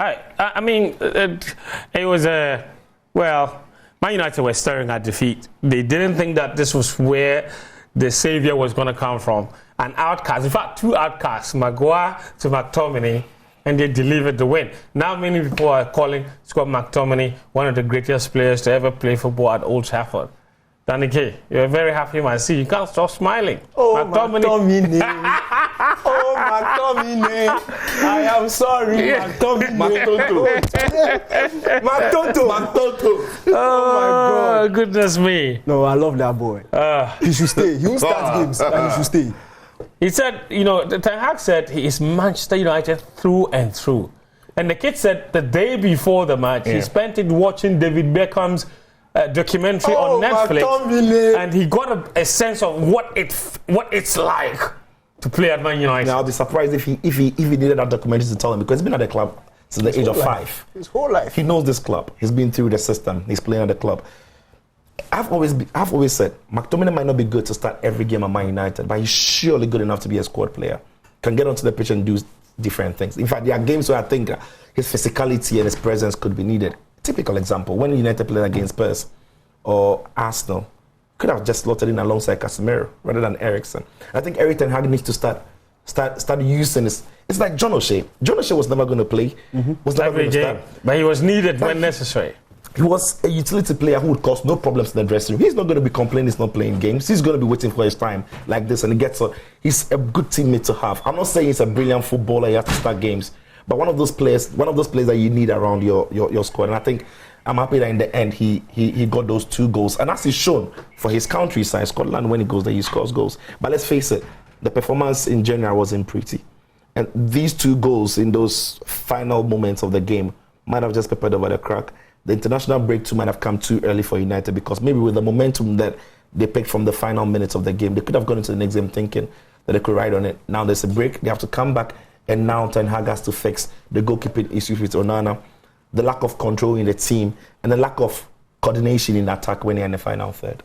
I mean, it was a well. Man United were staring at defeat. They didn't think that this was where the savior was going to come from. An outcast, in fact, two outcasts, Maguire to McTominay, and they delivered the win. Now many people are calling Scott McTominay one of the greatest players to ever play football at Old Trafford. Danny K, you're a very happy man. See, you can't stop smiling. Oh, McTominay. Oh, McTominay. I am sorry, McTominay. McTominay. Oh, my God. Goodness me. No, I love that boy. He should stay. He will start games, and he should stay. He said, you know, Ten Hag said he is Manchester United through and through. And the kid said the day before the match, he spent it watching David Beckham's documentary on Netflix, and he got a sense of what it's like to play at Man United. Now, I'll be surprised if he needed that documentary to tell him, because he's been at the club since the age of 5. His whole life. He knows this club. He's been through the system. He's playing at the club. I've always said McTominay might not be good to start every game at Man United, but he's surely good enough to be a squad player. Can get onto the pitch and do different things. In fact, there are games where I think his physicality and his presence could be needed. Typical example, when United played against Spurs or Arsenal, could have just slotted in alongside Casemiro rather than Eriksen. I think Erik Ten Hag needs to start using this. It's like John O'Shea. John O'Shea was never going to play. Was never going to start. But he was needed when necessary. He was a utility player who would cause no problems in the dressing room. He's not going to be complaining he's not playing games. He's going to be waiting for his time like this, and he's a good teammate to have. I'm not saying he's a brilliant footballer, he has to start games, but one of those players that you need around your squad. And I think I'm happy that in the end he got those 2 goals. And as he's shown for his country side, Scotland, when he goes there, he scores goals. But let's face it, the performance in general wasn't pretty. And these 2 goals in those final moments of the game might have just peppered over the crack. The international break too might have come too early for United, because maybe with the momentum that they picked from the final minutes of the game, they could have gone into the next game thinking that they could ride on it. Now there's a break, they have to come back, and now Ten Hag has to fix the goalkeeping issues with Onana, the lack of control in the team, and the lack of coordination in attack when they're in the final third.